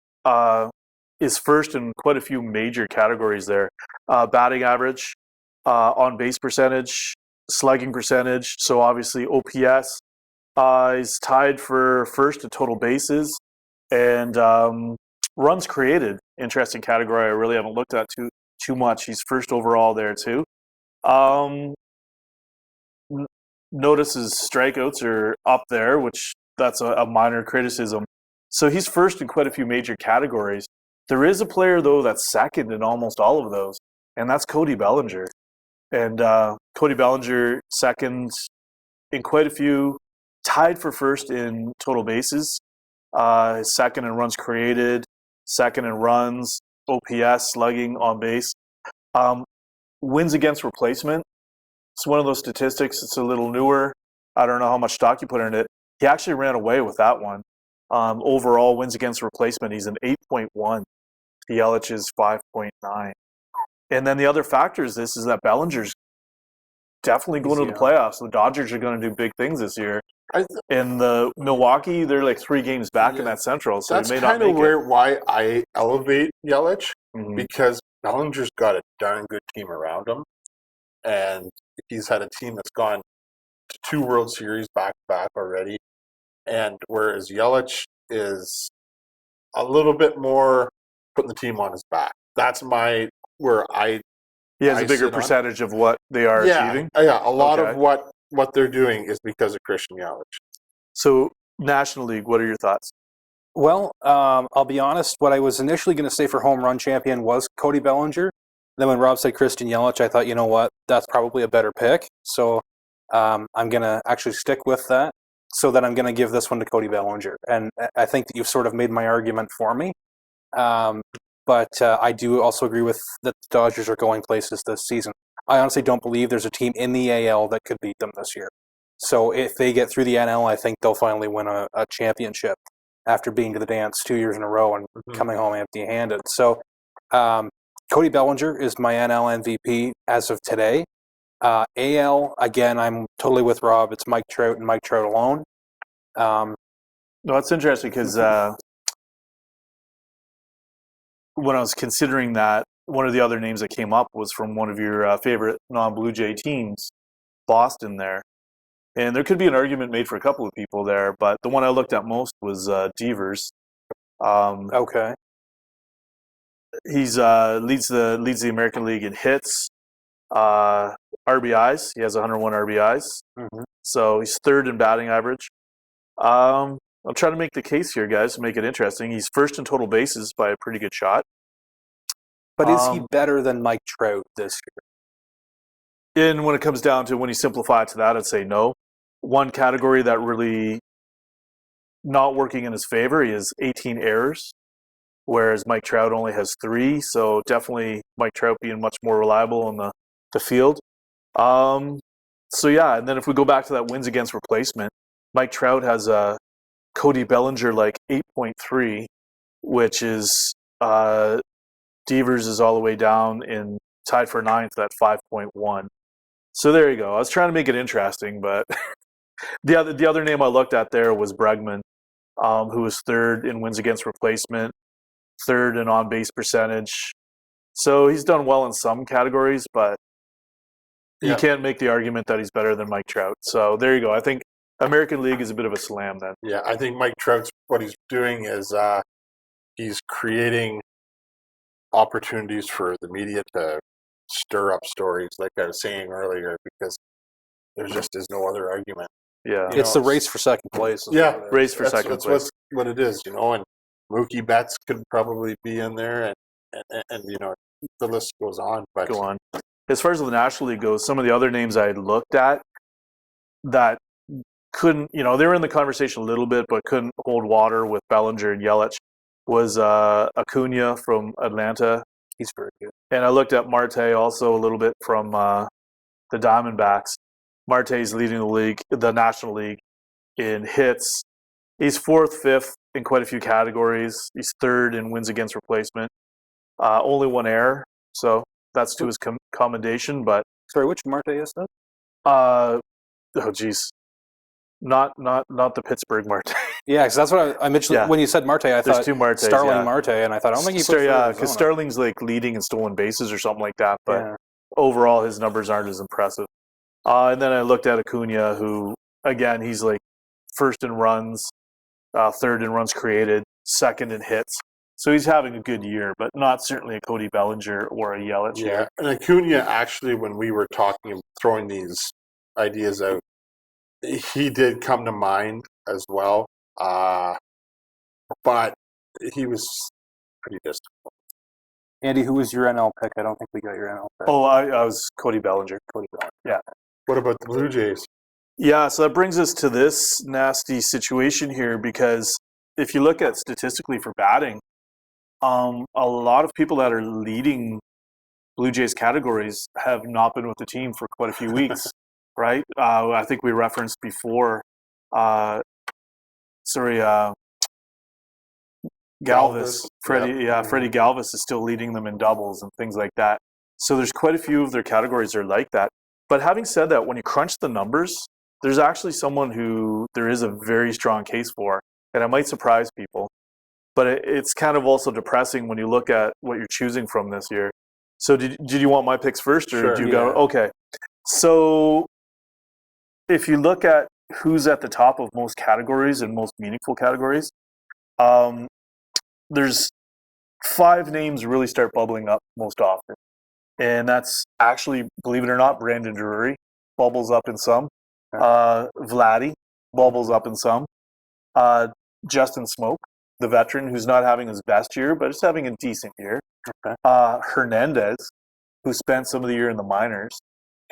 is first in quite a few major categories there. Batting average, on-base percentage, slugging percentage, so obviously OPS. He's tied for first in total bases, and runs created, interesting category I really haven't looked at too much. He's first overall there too. Notice his strikeouts are up there, which that's a minor criticism. So he's first in quite a few major categories. There is a player, though, that's second in almost all of those, and that's Cody Bellinger. And Cody Bellinger, second in quite a few, tied for first in total bases, second in runs created, second in runs, OPS, slugging, on base. Wins against replacement. It's one of those statistics. It's a little newer. I don't know how much stock you put in it. He actually ran away with that one. Overall, wins against replacement, he's an 8.1. Yelich is 5.9. And then the other factor is that Bellinger's definitely going to the playoffs. The Dodgers are going to do big things this year. In the Milwaukee, they're like 3 games back in that Central, so that's they may not make it. Why I elevate Yelich, because Bellinger's got a darn good team around him, and he's had a team that's gone to 2 World Series back-to-back already, and whereas Yelich is a little bit more putting the team on his back. That's where he has a bigger percentage of what they are achieving. Yeah, a lot of what they're doing is because of Christian Yelich. So, National League, what are your thoughts? Well, I'll be honest. What I was initially going to say for home run champion was Cody Bellinger. Then when Rob said Christian Yelich, I thought, you know what, that's probably a better pick. So I'm going to actually stick with that. So that I'm going to give this one to Cody Bellinger. And I think that you've sort of made my argument for me. But I do also agree with that the Dodgers are going places this season. I honestly don't believe there's a team in the AL that could beat them this year. So if they get through the NL, I think they'll finally win a championship after being to the dance 2 years in a row and coming home empty-handed. So Cody Bellinger is my NL MVP as of today. AL, again, I'm totally with Rob. It's Mike Trout and Mike Trout alone. No, it's interesting because when I was considering that, one of the other names that came up was from one of your favorite non-Blue Jay teams, Boston there. And there could be an argument made for a couple of people there, but the one I looked at most was Devers. Okay. He's leads the American League in hits, RBIs. He has 101 RBIs. So he's third in batting average. I'll try to make the case here, guys, to make it interesting. He's first in total bases by a pretty good shot. But is he better than Mike Trout this year? And when it comes down to when you simplify it to that, I'd say no. One category that really not working in his favor. He has 18 errors, whereas Mike Trout only has 3. So definitely Mike Trout being much more reliable on the field. So yeah, and then if we go back to that wins against replacement, Mike Trout has a Cody Bellinger like 8.3, which is Devers is all the way down in tied for 9th at 5.1. So there you go. I was trying to make it interesting, but the other name I looked at there was Bregman, who was 3rd in wins against replacement, 3rd in on base percentage. So he's done well in some categories, but you can't make the argument that he's better than Mike Trout. So there you go. I think American League is a bit of a slam then. Yeah, I think Mike Trout's what he's doing is he's creating opportunities for the media to stir up stories, like I was saying earlier, because there just is no other argument. Yeah, it's the race for second place. Race for second place. That's what it is, and Mookie Betts could probably be in there, and the list goes on. But go on. As far as the National League goes, some of the other names I looked at that couldn't, they were in the conversation a little bit, but couldn't hold water with Bellinger and Yelich was Acuna from Atlanta. He's very good. And I looked at Marte also a little bit from the Diamondbacks. Marte's leading the National League in hits. He's 4th, 5th in quite a few categories. He's 3rd in wins against replacement. Only 1 error, so that's to his commendation. But sorry, which Marte is that? Oh geez, not the Pittsburgh Marte. Yeah, because that's what I mentioned when you said Marte. I There's thought 2 Martes, Starling Marte, and I thought I don't think he. Because Starling's like leading in stolen bases or something like that, but overall his numbers aren't as impressive. And then I looked at Acuna, who again he's like 1st in runs, 3rd in runs created, 2nd in hits. So he's having a good year, but not certainly a Cody Bellinger or a Yelich. Yeah, and Acuna actually, when we were talking and throwing these ideas out, he did come to mind as well. But he was pretty distant. Andy, who was your NL pick? I don't think we got your NL pick. Oh, I was Cody Bellinger. Yeah. What about the Blue Jays? Yeah, so that brings us to this nasty situation here, because if you look at statistically for batting, a lot of people that are leading Blue Jays categories have not been with the team for quite a few weeks, right? I think we referenced before, Galvis. Freddie Galvis is still leading them in doubles and things like that. So there's quite a few of their categories that are like that. But having said that, when you crunch the numbers, there's actually someone who there is a very strong case for, and it might surprise people. But it's kind of also depressing when you look at what you're choosing from this year. So did you want my picks first, or Sure, did you go? Okay. So if you look at who's at the top of most categories and most meaningful categories, there's 5 names really start bubbling up most often. And that's actually, believe it or not, Brandon Drury bubbles up in some. Vladdy bubbles up in some. Justin Smoke, the veteran, who's not having his best year, but is having a decent year. Okay. Hernandez, who spent some of the year in the minors.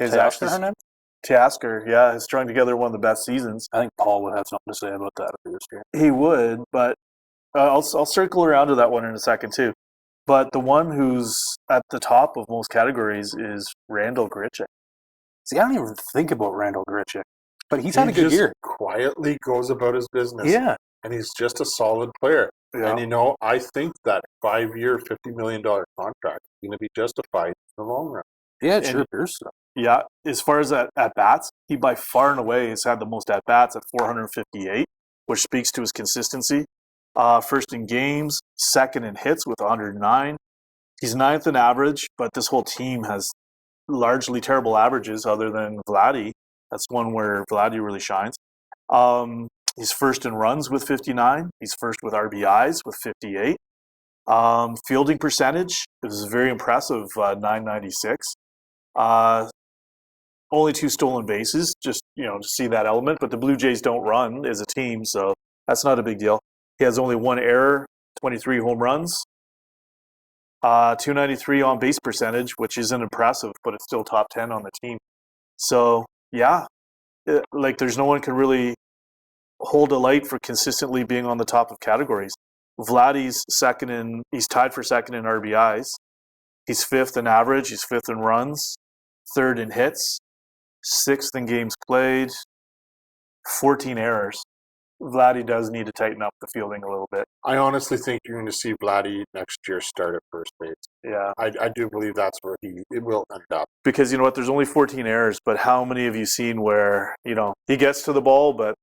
Teoscar has strung together one of the best seasons. I think Paul would have something to say about that if he was here. He would, but I'll circle around to that one in a second too. But the one who's at the top of most categories is Randall Gretchen. See, I don't even think about Randall Gretchen, but he's had a good year. Quietly goes about his business. Yeah. And he's just a solid player. Yeah. And, I think that 5-year, $50 million contract is going to be justified in the long run. Yeah, it sure appears so. Yeah, as far as at-bats, he by far and away has had the most at-bats at 458, which speaks to his consistency. 1st in games, 2nd in hits with 109. He's 9th in average, but this whole team has largely terrible averages other than Vladdy. That's one where Vladdy really shines. He's 1st in runs with 59. He's 1st with RBIs with 58. Fielding percentage is very impressive, 996. Only 2 stolen bases, just to see that element. But the Blue Jays don't run as a team, so that's not a big deal. He has only 1 error, 23 home runs, 293 on base percentage, which isn't impressive, but it's still top 10 on the team. So yeah, there's no one can really hold a light for consistently being on the top of categories. Vladdy's he's tied for second in RBIs. He's fifth in average. He's fifth in runs, third in hits, sixth in games played, 14 errors. Vladdy does need to tighten up the fielding a little bit. I honestly think you're going to see Vladdy next year start at first base. Yeah. I do believe that's where it will end up. Because you know what? There's only 14 errors, but how many have you seen where, he gets to the ball, but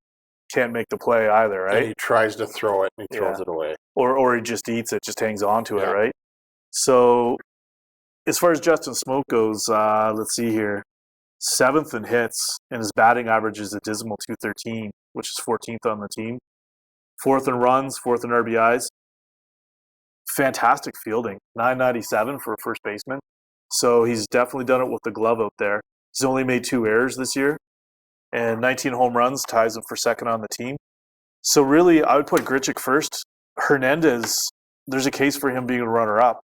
can't make the play either, right? And he tries to throw it and he throws it away. Or he just eats it, just hangs on to it, right? So as far as Justin Smoke goes, let's see here. 7th in hits, and his batting average is a dismal .213, which is 14th on the team. 4th in runs, 4th in RBIs. Fantastic fielding, .997 for a first baseman. So he's definitely done it with the glove out there. He's only made 2 errors this year, and 19 home runs ties him for second on the team. So really, I would put Grichuk first. Hernandez, there's a case for him being a runner-up.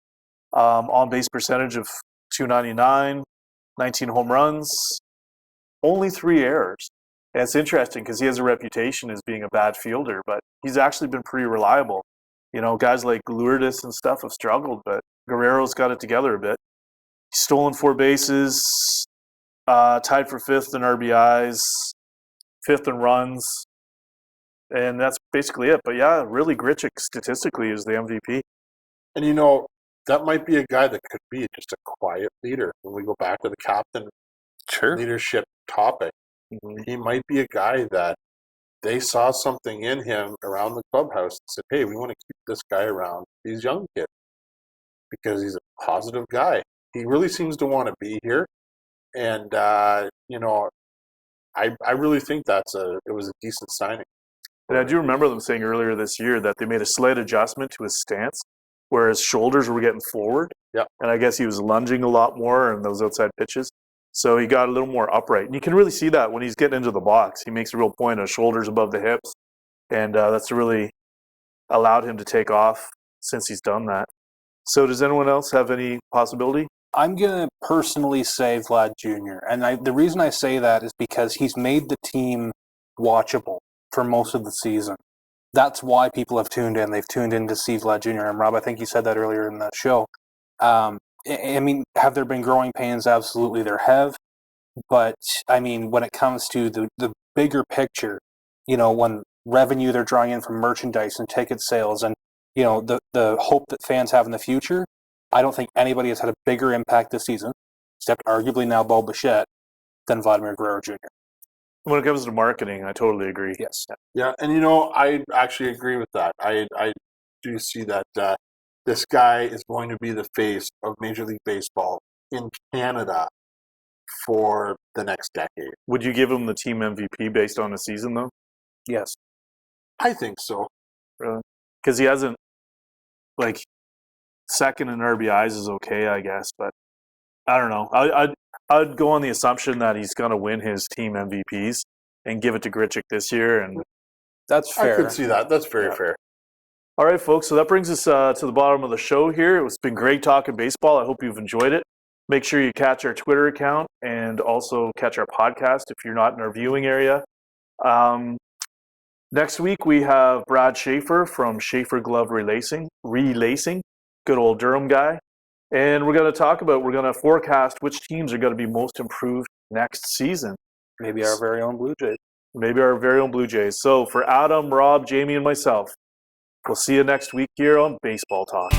On-base percentage of .299, 19 home runs, only 3 errors. And it's interesting because he has a reputation as being a bad fielder, but he's actually been pretty reliable. Guys like Lourdes and stuff have struggled, but Guerrero's got it together a bit. He's stolen 4 bases, tied for 5th in RBIs, 5th in runs, and that's basically it. But yeah, really, Grichuk statistically is the MVP. And that might be a guy that could be just a quiet leader. When we go back to the captain leadership topic, he might be a guy that they saw something in him around the clubhouse and said, hey, we want to keep this guy around these young kids because he's a positive guy. He really seems to want to be here. And, I really think it was a decent signing. And I do remember them saying earlier this year that they made a slight adjustment to his stance, where his shoulders were getting forward. Yep. And I guess he was lunging a lot more in those outside pitches. So he got a little more upright. And you can really see that when he's getting into the box. He makes a real point of shoulders above the hips. And that's really allowed him to take off since he's done that. So does anyone else have any possibility? I'm going to personally say Vlad Jr. And the reason I say that is because he's made the team watchable for most of the season. That's why people have tuned in. They've tuned in to see Vlad Jr. And Rob, I think you said that earlier in the show. Have there been growing pains? Absolutely there have. But, when it comes to the bigger picture, when revenue they're drawing in from merchandise and ticket sales and, the hope that fans have in the future, I don't think anybody has had a bigger impact this season, except arguably now Bo Bichette, than Vladimir Guerrero Jr. When it comes to marketing, I totally agree. Yes. Yeah, and I actually agree with that. I do see that this guy is going to be the face of Major League Baseball in Canada for the next decade. Would you give him the team MVP based on the season, though? Yes. I think so. Really? Because he hasn't, second in RBIs is okay, I guess, but I don't know. I'd go on the assumption that he's going to win his team MVPs and give it to Grichuk this year, and that's fair. I could see that. That's very fair. All right, folks. So that brings us to the bottom of the show here. It's been great talking baseball. I hope you've enjoyed it. Make sure you catch our Twitter account and also catch our podcast if you're not in our viewing area. Next week, we have Brad Schaefer from Schaefer Glove Relacing. Good old Durham guy. And we're going to forecast which teams are going to be most improved next season. Maybe our very own Blue Jays. So for Adam, Rob, Jamie, and myself, we'll see you next week here on Baseball Talk.